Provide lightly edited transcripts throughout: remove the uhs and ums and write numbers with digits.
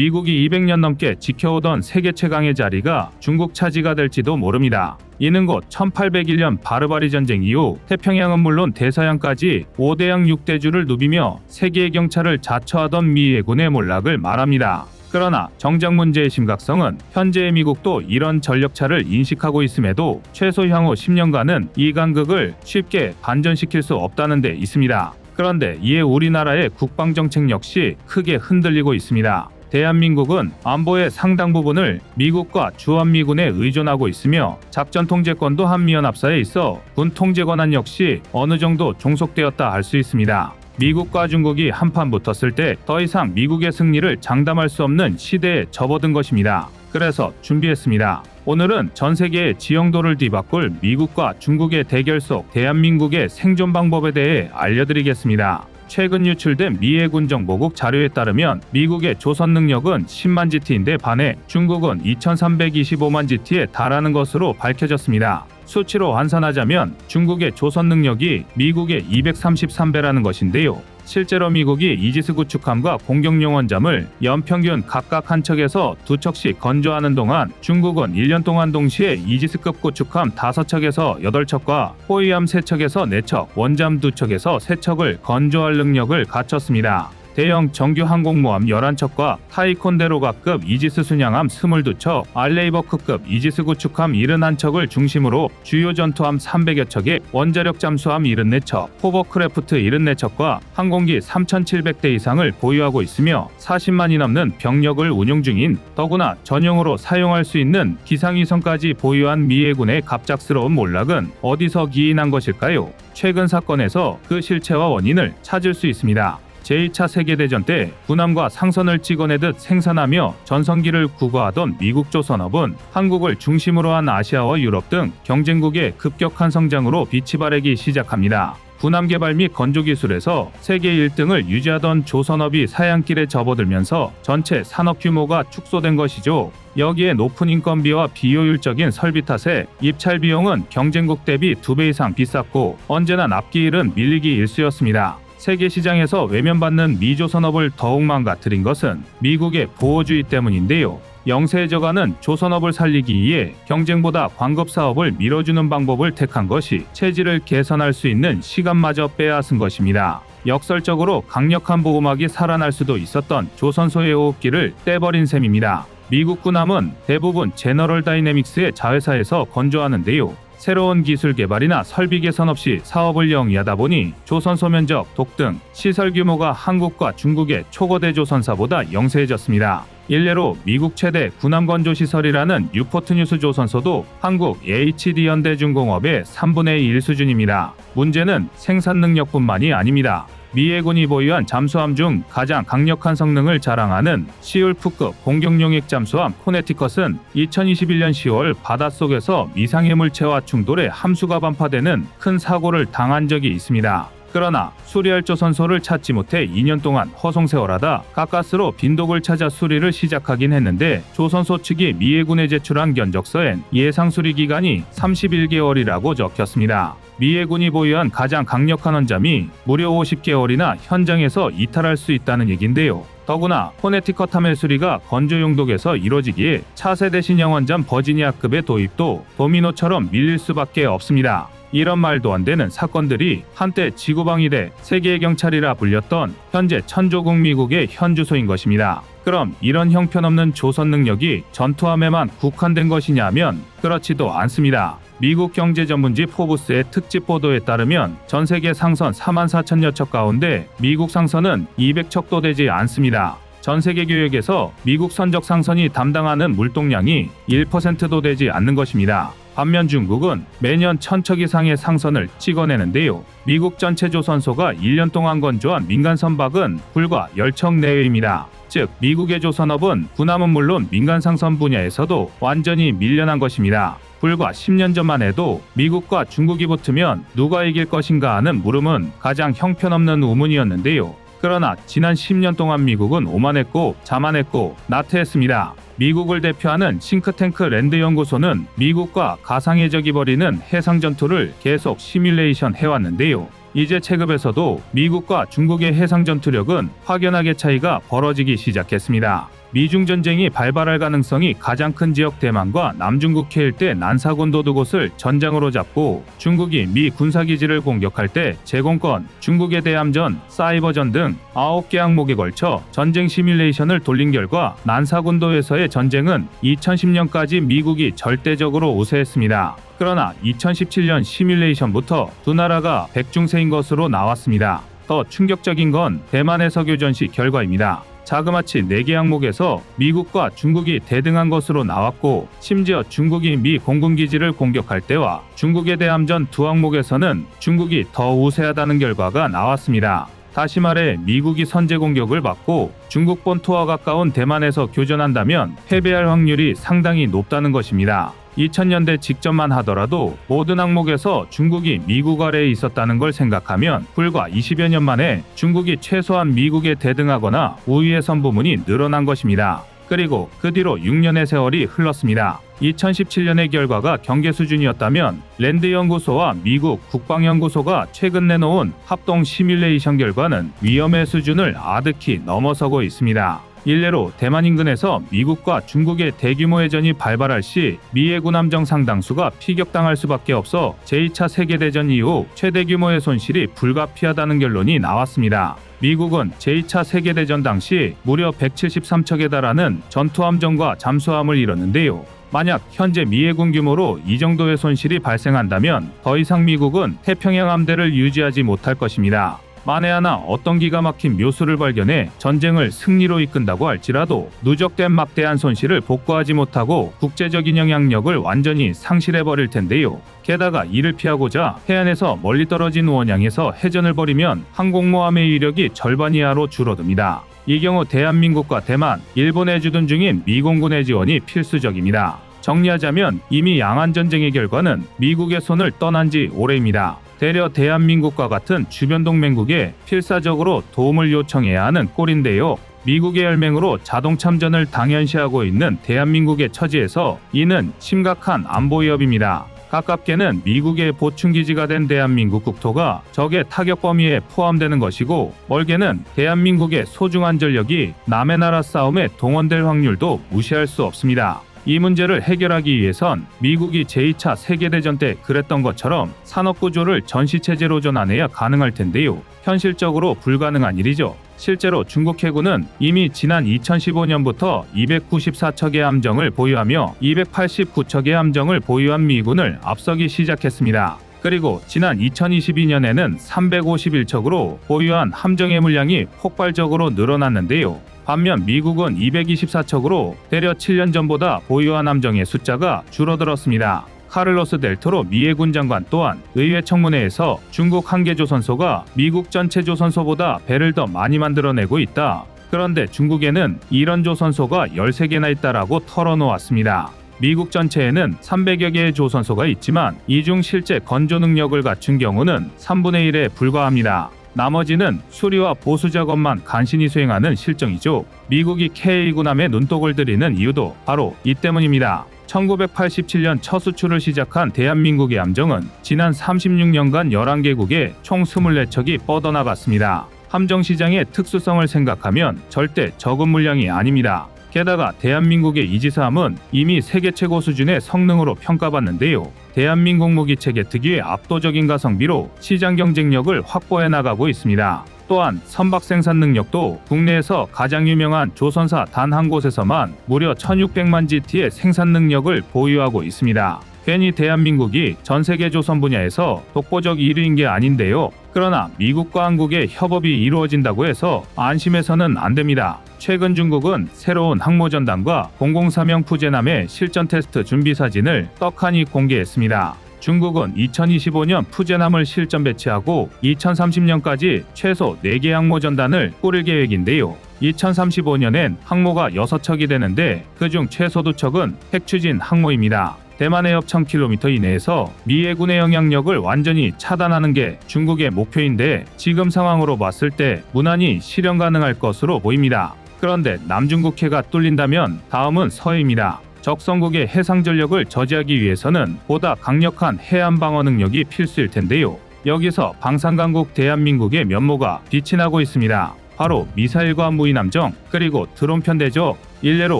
미국이 200년 넘게 지켜오던 세계 최강의 자리가 중국 차지가 될지도 모릅니다. 이는 곧 1801년 바르바리 전쟁 이후 태평양은 물론 대서양까지 5대양 6대주를 누비며 세계의 경찰을 자처하던 미 해군의 몰락을 말합니다. 그러나 정작 문제의 심각성은 현재의 미국도 이런 전력차를 인식하고 있음에도 최소 향후 10년간은 이 간극을 쉽게 반전시킬 수 없다는 데 있습니다. 그런데 이에 우리나라의 국방정책 역시 크게 흔들리고 있습니다. 대한민국은 안보의 상당 부분을 미국과 주한미군에 의존하고 있으며 작전 통제권도 한미연합사에 있어 군 통제 권한 역시 어느 정도 종속되었다 할 수 있습니다. 미국과 중국이 한판 붙었을 때 더 이상 미국의 승리를 장담할 수 없는 시대에 접어든 것입니다. 그래서 준비했습니다. 오늘은 전 세계의 지형도를 뒤바꿀 미국과 중국의 대결 속 대한민국의 생존 방법에 대해 알려드리겠습니다. 최근 유출된 미 해군 정보국 자료에 따르면 미국의 조선 능력은 10만 GT인데 반해 중국은 2325만 GT에 달하는 것으로 밝혀졌습니다. 수치로 환산하자면 중국의 조선 능력이 미국의 233배라는 것인데요. 실제로 미국이 이지스 구축함과 공격용 원잠을 연평균 각각 한 척에서 2척씩 건조하는 동안 중국은 1년 동안 동시에 이지스급 구축함 5척에서 8척과 호위함 3척에서 4척, 원잠 2척에서 3척을 건조할 능력을 갖췄습니다. 대형 정규 항공모함 11척과 타이콘데로가급 이지스 순양함 22척, 알레이버크급 이지스 구축함 71척을 중심으로 주요 전투함 300여 척에 원자력 잠수함 74척, 호버크래프트 74척과 항공기 3,700대 이상을 보유하고 있으며 40만이 넘는 병력을 운용 중인, 더구나 전용으로 사용할 수 있는 기상위성까지 보유한 미 해군의 갑작스러운 몰락은 어디서 기인한 것일까요? 최근 사건에서 그 실체와 원인을 찾을 수 있습니다. 제2차 세계대전 때 군함과 상선을 찍어내듯 생산하며 전성기를 구가하던 미국 조선업은 한국을 중심으로 한 아시아와 유럽 등 경쟁국의 급격한 성장으로 빛이 바래기 시작합니다. 군함 개발 및 건조 기술에서 세계 1등을 유지하던 조선업이 사양길에 접어들면서 전체 산업 규모가 축소된 것이죠. 여기에 높은 인건비와 비효율적인 설비 탓에 입찰 비용은 경쟁국 대비 2배 이상 비쌌고 언제나 납기일은 밀리기 일쑤였습니다. 세계 시장에서 외면받는 미조선업을 더욱 망가뜨린 것은 미국의 보호주의 때문인데요. 영세에 져가는 조선업을 살리기 위해 경쟁보다 광급사업을 밀어주는 방법을 택한 것이 체질을 개선할 수 있는 시간마저 빼앗은 것입니다. 역설적으로 강력한 보호막이 살아날 수도 있었던 조선소의 호흡기를 떼버린 셈입니다. 미국 군함은 대부분 제너럴 다이내믹스의 자회사에서 건조하는데요. 새로운 기술 개발이나 설비 개선 없이 사업을 영위하다 보니 조선소 면적, 독등, 시설 규모가 한국과 중국의 초거대 조선사보다 영세해졌습니다. 일례로 미국 최대 군함 건조 시설이라는 뉴포트 뉴스 조선소도 한국 HD현대중공업의 3분의 1 수준입니다. 문제는 생산 능력뿐만이 아닙니다. 미 해군이 보유한 잠수함 중 가장 강력한 성능을 자랑하는 시울프급 공격용 핵잠수함 코네티컷은 2021년 10월 바닷속에서 미상해물체와 충돌해 함수가 반파되는 큰 사고를 당한 적이 있습니다. 그러나 수리할 조선소를 찾지 못해 2년 동안 허송세월하다 가까스로 빈독을 찾아 수리를 시작하긴 했는데 조선소 측이 미 해군에 제출한 견적서엔 예상 수리 기간이 31개월이라고 적혔습니다. 미 해군이 보유한 가장 강력한 원잠이 무려 50개월이나 현장에서 이탈할 수 있다는 얘긴데요. 더구나 코네티컷함의 수리가 건조 용독에서 이뤄지기에 차세대 신형 원잠 버지니아급의 도입도 도미노처럼 밀릴 수밖에 없습니다. 이런 말도 안 되는 사건들이 한때 지구방위대 세계의 경찰이라 불렸던 현재 천조국 미국의 현주소인 것입니다. 그럼 이런 형편없는 조선 능력이 전투함에만 국한된 것이냐면 그렇지도 않습니다. 미국 경제 전문지 포브스의 특집 보도에 따르면 전 세계 상선 44,000여 척 가운데 미국 상선은 200척도 되지 않습니다. 전 세계 교역에서 미국 선적 상선이 담당하는 물동량이 1%도 되지 않는 것입니다. 반면 중국은 매년 1,000척 이상의 상선을 찍어내는데요. 미국 전체 조선소가 1년 동안 건조한 민간 선박은 불과 10척 내외입니다. 즉 미국의 조선업은 군함은 물론 민간 상선 분야에서도 완전히 밀려난 것입니다. 불과 10년 전만 해도 미국과 중국이 붙으면 누가 이길 것인가 하는 물음은 가장 형편없는 우문이었는데요. 그러나 지난 10년 동안 미국은 오만했고 자만했고 나태했습니다. 미국을 대표하는 싱크탱크 랜드연구소는 미국과 가상해적이 벌이는 해상전투를 계속 시뮬레이션 해왔는데요. 이제 체급에서도 미국과 중국의 해상전투력은 확연하게 차이가 벌어지기 시작했습니다. 미중 전쟁이 발발할 가능성이 가장 큰 지역 대만과 남중국해 일대 난사군도 두 곳을 전장으로 잡고 중국이 미 군사기지를 공격할 때 제공권, 중국의 대함전, 사이버전 등 9개 항목에 걸쳐 전쟁 시뮬레이션을 돌린 결과 난사군도에서의 전쟁은 2010년까지 미국이 절대적으로 우세했습니다. 그러나 2017년 시뮬레이션부터 두 나라가 백중세인 것으로 나왔습니다. 더 충격적인 건 대만에서 교전시 결과입니다. 자그마치 4개 항목에서 미국과 중국이 대등한 것으로 나왔고, 심지어 중국이 미 공군기지를 공격할 때와 중국에 대함전 두 항목에서는 중국이 더 우세하다는 결과가 나왔습니다. 다시 말해 미국이 선제 공격을 받고 중국 본토와 가까운 대만에서 교전한다면 패배할 확률이 상당히 높다는 것입니다. 2000년대 직전만 하더라도 모든 항목에서 중국이 미국 아래에 있었다는 걸 생각하면 불과 20여 년 만에 중국이 최소한 미국에 대등하거나 우위에 선 부분이 늘어난 것입니다. 그리고 그 뒤로 6년의 세월이 흘렀습니다. 2017년의 결과가 경계 수준이었다면 랜드연구소와 미국 국방연구소가 최근 내놓은 합동 시뮬레이션 결과는 위험의 수준을 아득히 넘어서고 있습니다. 일례로 대만 인근에서 미국과 중국의 대규모 해전이 발발할 시 미 해군 함정 상당수가 피격당할 수밖에 없어 제2차 세계대전 이후 최대 규모의 손실이 불가피하다는 결론이 나왔습니다. 미국은 제2차 세계대전 당시 무려 173척에 달하는 전투함정과 잠수함을 잃었는데요. 만약 현재 미 해군 규모로 이 정도의 손실이 발생한다면 더 이상 미국은 태평양 함대를 유지하지 못할 것입니다. 만에 하나 어떤 기가 막힌 묘수를 발견해 전쟁을 승리로 이끈다고 할지라도 누적된 막대한 손실을 복구하지 못하고 국제적인 영향력을 완전히 상실해버릴 텐데요. 게다가 이를 피하고자 해안에서 멀리 떨어진 원양에서 해전을 벌이면 항공모함의 위력이 절반 이하로 줄어듭니다. 이 경우 대한민국과 대만, 일본에 주둔 중인 미 공군의 지원이 필수적입니다. 정리하자면 이미 양안전쟁의 결과는 미국의 손을 떠난 지 오래입니다. 되려 대한민국과 같은 주변 동맹국에 필사적으로 도움을 요청해야 하는 꼴인데요. 미국의 혈맹으로 자동 참전을 당연시하고 있는 대한민국의 처지에서 이는 심각한 안보 위협입니다. 가깝게는 미국의 보충기지가 된 대한민국 국토가 적의 타격 범위에 포함되는 것이고, 멀게는 대한민국의 소중한 전력이 남의 나라 싸움에 동원될 확률도 무시할 수 없습니다. 이 문제를 해결하기 위해선 미국이 제2차 세계대전 때 그랬던 것처럼 산업구조를 전시체제로 전환해야 가능할 텐데요. 현실적으로 불가능한 일이죠. 실제로 중국 해군은 이미 지난 2015년부터 294척의 함정을 보유하며 289척의 함정을 보유한 미군을 앞서기 시작했습니다. 그리고 지난 2022년에는 351척으로 보유한 함정의 물량이 폭발적으로 늘어났는데요. 반면 미국은 224척으로 대략 7년 전보다 보유한 함정의 숫자가 줄어들었습니다. 카를로스 델토로 미 해군 장관 또한 의회 청문회에서 중국 한 개 조선소가 미국 전체 조선소보다 배를 더 많이 만들어내고 있다. 그런데 중국에는 이런 조선소가 13개나 있다라고 털어놓았습니다. 미국 전체에는 300여 개의 조선소가 있지만 이 중 실제 건조 능력을 갖춘 경우는 3분의 1에 불과합니다. 나머지는 수리와 보수 작업만 간신히 수행하는 실정이죠. 미국이 K군함에 눈독을 들이는 이유도 바로 이 때문입니다. 1987년 첫 수출을 시작한 대한민국의 함정은 지난 36년간 11개국에 총 24척이 뻗어나갔습니다. 함정 시장의 특수성을 생각하면 절대 적은 물량이 아닙니다. 게다가 대한민국의 이지스함은 이미 세계 최고 수준의 성능으로 평가받는데요. 대한민국 무기체계 특유의 압도적인 가성비로 시장 경쟁력을 확보해 나가고 있습니다. 또한 선박 생산 능력도 국내에서 가장 유명한 조선사 단 한 곳에서만 무려 1600만 GT의 생산 능력을 보유하고 있습니다. 괜히 대한민국이 전세계 조선 분야에서 독보적 1위인 게 아닌데요. 그러나 미국과 한국의 협업이 이루어진다고 해서 안심해서는 안 됩니다. 최근 중국은 새로운 항모전단과 003형 푸제남의 실전 테스트 준비 사진을 떡하니 공개했습니다. 중국은 2025년 푸제남을 실전 배치하고 2030년까지 최소 4개 항모전단을 꾸릴 계획인데요. 2035년엔 항모가 6척이 되는데 그중 최소 2척은 핵추진 항모입니다. 대만의 옆 1000km 이내에서 미 해군의 영향력을 완전히 차단하는 게 중국의 목표인데 지금 상황으로 봤을 때 무난히 실현 가능할 것으로 보입니다. 그런데 남중국해가 뚫린다면 다음은 서해입니다. 적성국의 해상 전력을 저지하기 위해서는 보다 강력한 해안 방어 능력이 필수일 텐데요. 여기서 방산강국 대한민국의 면모가 빛이 나고 있습니다. 바로 미사일과 무인함정 그리고 드론 편대죠. 일례로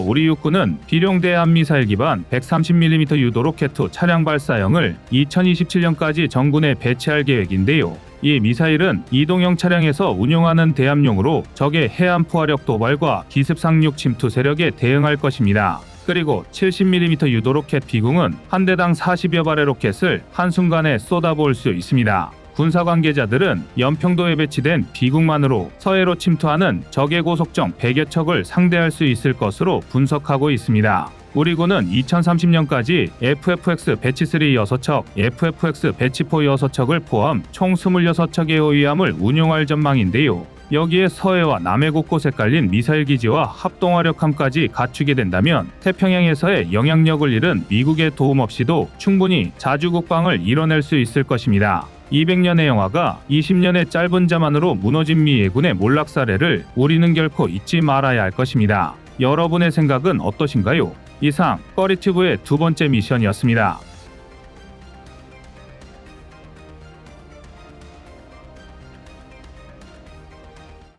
우리 육군은 비룡대함 미사일 기반 130mm 유도 로켓 2 차량 발사형을 2027년까지 전군에 배치할 계획인데요. 이 미사일은 이동형 차량에서 운용하는 대함용으로 적의 해안 포화력 도발과 기습 상륙 침투 세력에 대응할 것입니다. 그리고 70mm 유도 로켓 비궁은 한 대당 40여 발의 로켓을 한순간에 쏟아부을 수 있습니다. 군사 관계자들은 연평도에 배치된 비궁만으로 서해로 침투하는 적의 고속정 100여 척을 상대할 수 있을 것으로 분석하고 있습니다. 우리 군은 2030년까지 FFX 배치 3 6척, FFX 배치 4 6척을 포함 총 26척의 호위함을 운용할 전망인데요. 여기에 서해와 남해 곳곳에 깔린 미사일 기지와 합동화력함까지 갖추게 된다면 태평양에서의 영향력을 잃은 미국의 도움 없이도 충분히 자주 국방을 이뤄낼 수 있을 것입니다. 200년의 영화가 20년의 짧은 자만으로 무너진 미 해군의 몰락 사례를 우리는 결코 잊지 말아야 할 것입니다. 여러분의 생각은 어떠신가요? 이상 꺼리튜브의 두 번째 미션이었습니다.